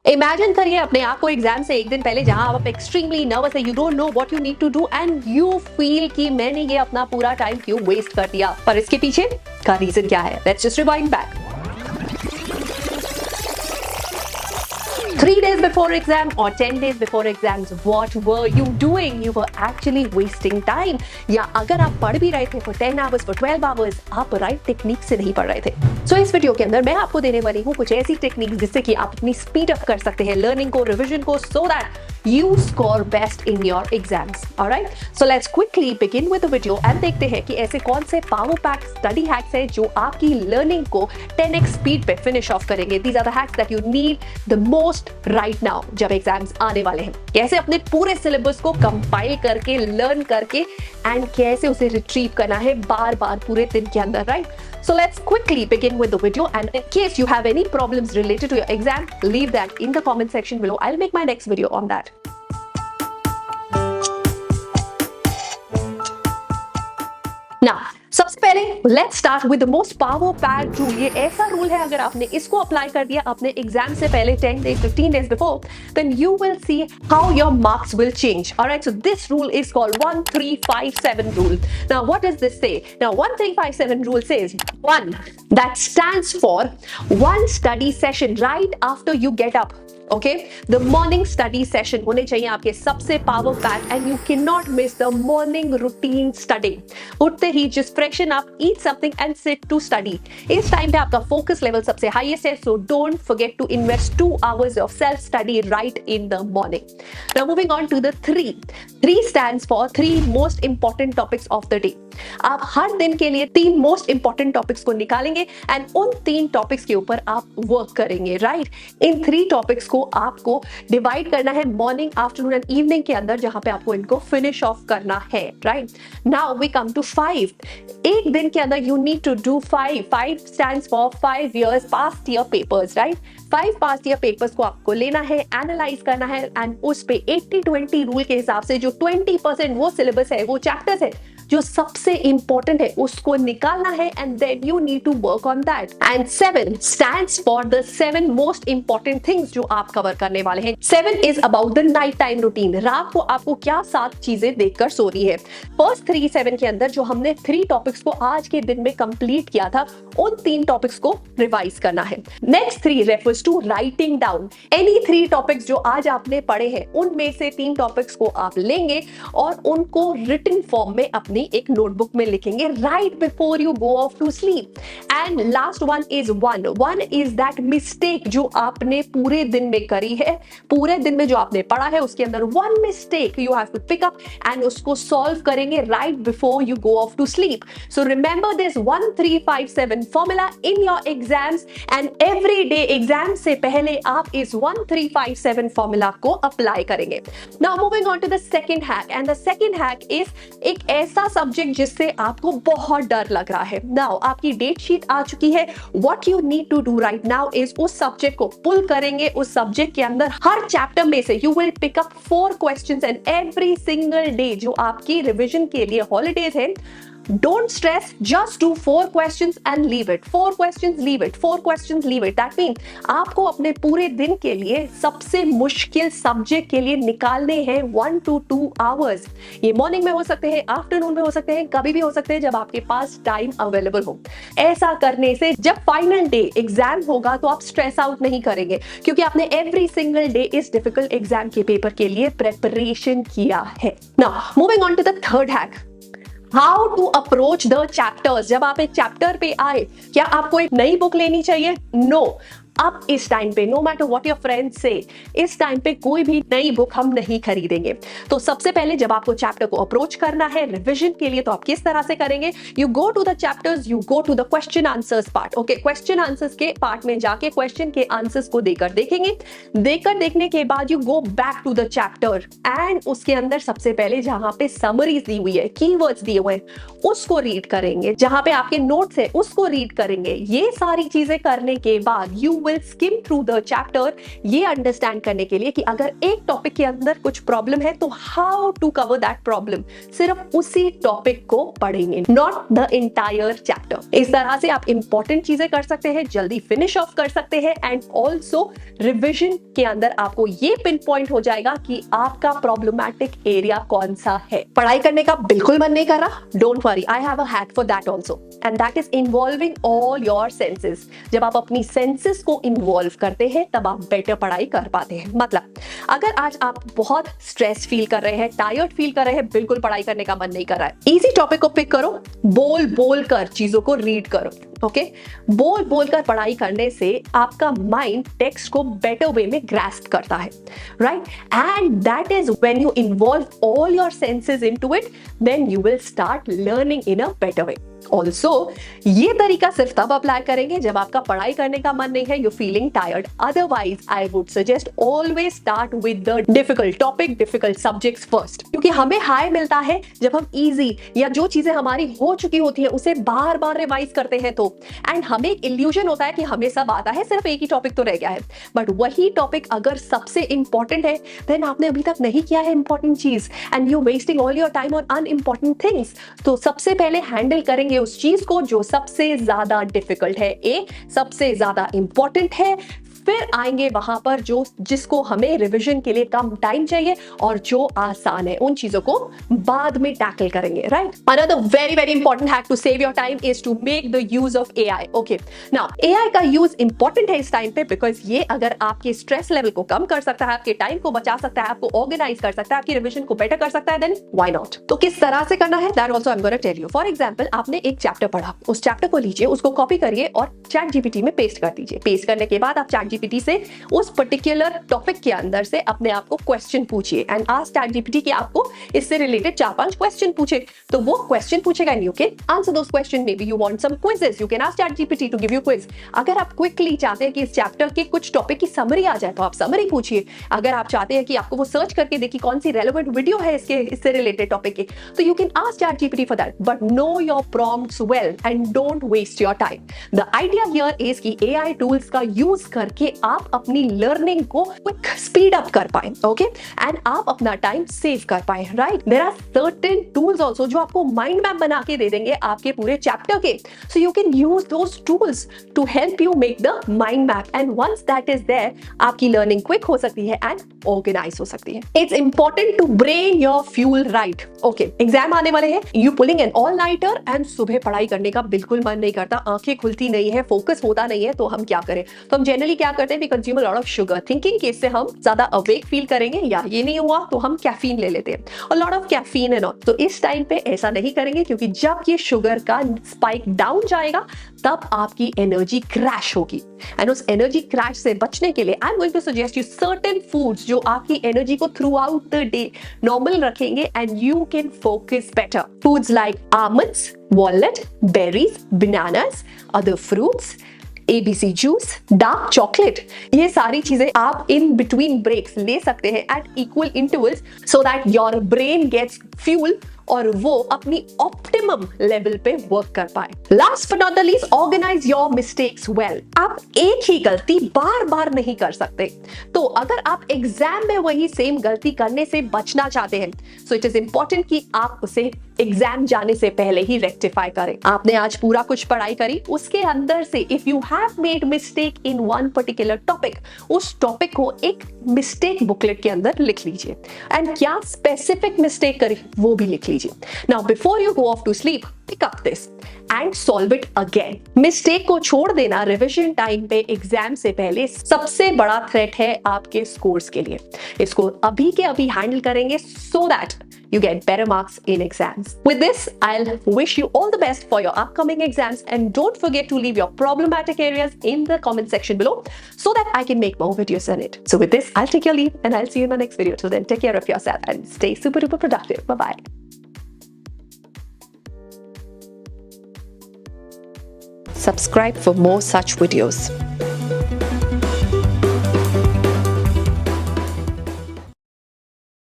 Imagine करिए अपने आप को एग्जाम से एक दिन पहले जहां आप एक्सट्रीमली नर्वस है, you don't know what you need to do and you feel कि मैंने ये अपना पूरा टाइम क्यों वेस्ट कर दिया। पर इसके पीछे का रीजन क्या है? Let's just rewind back. 3 days before exam or 10 days before exams, what were you doing? You were actually wasting time. या अगर आप पढ़ भी रहे थे for 10 hours, for 12 hours, आप राइट टेक्निक से नहीं पढ़ रहे थे। So इस वीडियो के अंदर मैं आपको देने वाली हूँ कुछ ऐसी टेक्निक जिससे कि आप अपनी स्पीड अप कर सकते हैं लर्निंग को, रिविजन को, so that you score best in your exams. Alright? So let's quickly begin with the video and देखते हैं कि ऐसे कौन से power pack study hacks हैं जो आपकी लर्निंग को 10x स्पीड पे फिनिश ऑफ करेंगे। These are the hacks that you need the most right now जब एग्जाम्स आने वाले हैं। कैसे अपने पूरे सिलेबस को कंपाइल करके, लर्न करके एंड कैसे उसे रिट्रीव करना है बार बार पूरे दिन के अंदर, right? So let's quickly begin with the video, and in case you have any problems related to your exam, leave that in the comment section below. I'll make my next video on that. Now, सबसे पहले let's start with the most power packed rule. ये ऐसा rule है, अगर आपने इसको apply कर दिया अपने एग्जाम से पहले 10 days 15 days before, then you will see how your marks will change. Alright, so this rule is called 1357 rule. Now what does this say? Now 1357 rule says, one, that stands for one study session right after you get up. Okay, the morning study session होने चाहिए आपके सबसे power pack and you can not miss the morning routine study. उठते ही just freshen up, eat something and sit to study. इस time पे आपका focus level सबसे हाईएस्ट है, so don't forget to invest 2 hours of self study right in the morning. Now moving on to the 3 stands for 3 most important topics of the day. आप हर दिन के लिए 3 मोस्ट इंपॉर्टेंट टॉपिक्स को निकालेंगे and उन 3 topics के ऊपर आप वर्क करेंगे, राइट? इन 3 टॉपिक्स को आपको डिवाइड करना है मॉर्निंग, आफ्टरनून एंड इवनिंग के अंदर, जहां पे आपको इनको फिनिश ऑफ करना है, right? Now we come to 5। एक दिन के अंदर you need to do 5 stands for 5 years past year papers, right? 5 past year papers को आपको लेना है, एनालाइज करना है एंड उस पे 80-20 रूल के हिसाब से जो 20% वो सिलेबस है, वो चैप्टर्स है जो सबसे इंपॉर्टेंट है, उसको निकालना है and then you need to work on that. And 7 stands for the 7 most important things जो आप कवर करने वाले हैं। 7 is about the night time routine. रात को आपको क्या 7 चीजें देखकर सोनी है। फर्स्ट 3-7 के अंदर जो हमने 3 टॉपिक्स को आज के दिन में कंप्लीट किया था, उन 3 टॉपिक्स को रिवाइज करना है। Next 3 refers to writing down any 3 topics जो आज आपने पढ़े हैं, उनमें से 3 टॉपिक्स को आप लेंगे और उनको रिटन फॉर्म में अपनी एक नोटबुक में लिखेंगे right before you go off to sleep. And last one is one is that mistake जो आपने पूरे दिन में करी है, पूरे दिन में जो आपने पढ़ा है उसके अंदर one mistake you have to pick up and उसको सॉल्व करेंगे right before you go off to sleep. So remember this 1357 formula in your exams and every day exam से पहले आप इस 1357 फॉर्मूला को अप्लाई करेंगे। Now moving on to the second hack, and the second hack is एक ऐसा subject जिससे आपको बहुत डर लग रहा है। नाउ आपकी डेट शीट आ चुकी है। What you need to do right now is उस सब्जेक्ट को पुल करेंगे। उस सब्जेक्ट के अंदर हर चैप्टर में से you will pick up 4 questions and every single day जो आपकी रिवीजन के लिए हॉलीडेज है, don't stress, just do 4 questions and leave it. 4 questions, leave it. 4 questions, leave it. That means आपको अपने पूरे दिन के लिए सबसे मुश्किल सब्जेक्ट के लिए निकालने हैं 1 to 2 hours। ये मॉर्निंग में हो सकते हैं, आफ्टरनून में हो सकते हैं, कभी भी हो सकते हैं जब आपके पास टाइम अवेलेबल हो। ऐसा करने से जब फाइनल डे एग्जाम होगा तो आप स्ट्रेस आउट नहीं करेंगे, क्योंकि आपने एवरी सिंगल डे इस डिफिकल्ट एग्जाम के पेपर के लिए प्रेपरेशन किया है। Now moving on to the third hack, how to approach the chapters. जब आप एक चैप्टर पे आए, क्या आपको एक नई बुक लेनी चाहिए? नो। अब इस टाइम पे no matter what your friends से, इस टाइम पे कोई भी नई बुक हम नहीं खरीदेंगे। तो सबसे पहले जब आपको चैप्टर को अप्रोच करना है रिवीजन के लिए, तो आप किस तरह से करेंगे? You go to the chapters, you go to the question answers part. Okay, question answers के पार्ट में जाके क्वेश्चन के आंसर्स को देकर देखेंगे। देखने के बाद you go back to the chapter and उसके अंदर सबसे पहले जहां पे समरीज दी हुई है, कीवर्ड्स दिए हुए हैं, उसको रीड करेंगे। जहां पे आपके नोट्स है उसको रीड करेंगे। ये सारी चीजें करने के बाद you will skim through the chapter ये अंडरस्टैंड करने के लिए कि अगर एक टॉपिक के अंदर कुछ प्रॉब्लम है तो how to cover that problem, सिर्फ उसी टॉपिक को पढ़ेंगे, नॉट द एंटायर चैप्टर। इस तरह से आप इंपॉर्टेंट चीजें कर सकते हैं, जल्दी फिनिश ऑफ कर सकते हैं, एंड ऑल्सो रिविजन के अंदर आपको ये पिन पॉइंट हो जाएगा कि आपका प्रॉब्लमैटिक एरिया कौन सा है। पढ़ाई करने का बिल्कुल मन नहीं कर रहा, don't worry, I have a hack for that also, and that is involving all your senses. जब आप अपनी सेंसेस को इन्वॉल्व करते हैं तब आप बेटर पढ़ाई कर पाते हैं। मतलब अगर आज आप बहुत स्ट्रेस फील कर रहे हैं, टायर्ड फील कर रहे हैं, बिल्कुल पढ़ाई करने का मन नहीं कर रहा है, इजी टॉपिक को पिक करो, बोल बोल कर चीजों को रीड करो। ओके, बोल बोल कर पढ़ाई करने से आपका माइंड टेक्स्ट को बेटर वे में ग्रास्प करता है, right? And that is when you involve all your senses into it, then you will start learning in a better way. Also ये तरीका सिर्फ तब अप्लाई करेंगे जब आपका पढ़ाई करने का मन नहीं है, you feeling tired. Otherwise I would suggest always start with the difficult topic, difficult subjects first, क्योंकि हमें हाई मिलता है जब हम इजी या जो चीजें हमारी हो चुकी होती है उसे बार बार रिवाइज करते हैं तो, एंड हमें एक इल्यूजन होता है कि हमें सब आता है, सिर्फ एक ही टॉपिक तो रह गया है। बट वही टॉपिक अगर सबसे इंपॉर्टेंट है, देन आपने अभी तक नहीं किया है इंपॉर्टेंट चीज, and you wasting all your time on unimportant things. तो सबसे पहले हैंडल करेंगे उस चीज को जो सबसे ज्यादा डिफिकल्ट है, सबसे ज्यादा इंपॉर्टेंट है, फिर आएंगे वहां पर जो जिसको हमें रिवीजन के लिए कम टाइम चाहिए और जो आसान है, उन चीजों को बाद में टैकल करेंगे, right? Another very very important hack to save your time is to make the use of AI. Okay, now AI का यूज इंपॉर्टेंट है इस टाइम पे, बिकॉज ये अगर आपके स्ट्रेस लेवल को कम कर सकता है, आपके टाइम को बचा सकता है, आपको ऑर्गेनाइज कर सकता है, आपकी रिवीजन को बेटर कर सकता है, देन व्हाई नॉट? तो किस तरह से करना है, that also I am gonna tell you. For example, आपने एक चैप्टर पढ़ा, उस चैप्टर को लीजिए, उसको कॉपी करिए और चैट जीपीटी में पेस्ट कर दीजिए। पेस्ट करने के बाद आप चैट जीपीटी से उस पर्टिकुलर टॉपिक के अंदर से अपने आप को क्वेश्चन पूछिए, एंड आस्क चैट जीपीटी कि आपको इससे रिलेटेड 4-5 क्वेश्चन पूछे, तो वो क्वेश्चन पूछेगा and you can answer those question. Maybe you want some quizzes, you can ask chat GPT to give you quiz. अगर आप क्विकली चाहते हैं कि इस चैप्टर के कुछ टॉपिक की समरी आ जाए तो आप समरी पूछिए। अगर आप चाहते हैं कि आपको वो सर्च करके देखिए कौन सी रेलेवेंट वीडियो है इससे रिलेटेड टॉपिक की, तो you can ask chat GPT for that, but know your prompts well and don't waste your time. The idea here is कि एआई टूल्स का यूज करके आप अपनी लर्निंग को क्विक स्पीड अप कर पाए, ओके, एंड आप अपना टाइम सेव कर पाए, right? There are certain tools also जो आपको माइंड मैप बना के दे देंगे आपके पूरे चैप्टर के, so you can use those tools to help you make the mind map, and once that is there, आपकी लर्निंग क्विक हो सकती है एंड ऑर्गेनाइज हो सकती है। It's important to brain your fuel right. Okay, exam आने वाले हैं, you pulling an all nighter and सुबह पढ़ाई करने का बिल्कुल मन नहीं करता, आंखें खुलती नहीं है, फोकस होता नहीं है, तो हम क्या करें? तो हम जनरली क्या करते हैं, we consume a lot of sugar, thinking कि इससे हम ज्यादा अवेक फील करेंगे, या ये नहीं हुआ तो हम कैफीन ले लेते हैं, और lot of caffeine and all. तो इस टाइम पे ऐसा नहीं करेंगे, क्योंकि जब ये शुगर का स्पाइक डाउन जाएगा तब आपकी एनर्जी क्रैश होगी, एंड उस एनर्जी क्रैश से बचने के लिए I am going to suggest you certain foods जो आपकी एनर्जी को throughout the day normal रखेंगे, and you can focus better. Foods like almonds, walnut, berries, bananas, other fruits, ABC juice, dark chocolate, ये सारी चीजें आप in between breaks ले सकते हैं at equal intervals, so that your brain gets fuel और वो अपनी ऑप्टिमम लेवल पे वर्क कर पाए। Last but not the least, organise your mistakes well. आप एक ही गलती बार बार नहीं कर सकते, तो अगर आप एग्जाम में वही सेम गलती करने से बचना चाहते हैं, सो इट इज इंपॉर्टेंट कि आप उसे एग्जाम जाने से पहले ही रेक्टिफाई करें। आपने आज पूरा कुछ पढ़ाई करी, उसके अंदर से if you have made mistake in one particular topic, उस टॉपिक को एक मिस्टेक बुकलेट के अंदर लिख लीजिए, एंड क्या स्पेसिफिक मिस्टेक करी वो भी लिख लीजिए। Now before you go off to sleep, pick up this and solve it again. Mistake को छोड़ देना रिविजन टाइम पे एग्जाम से पहले सबसे बड़ा थ्रेट है आपके स्कोर्स के लिए। इसको अभी के अभी हैंडल करेंगे so that you get better marks in exams. With this, I'll wish you all the best for your upcoming exams, and don't forget to leave your problematic areas in the comment section below so that I can make more videos on it. So with this, I'll take your leave and I'll see you in my next video. Till then, take care of yourself and stay super duper productive. Bye-bye. Subscribe for more such videos.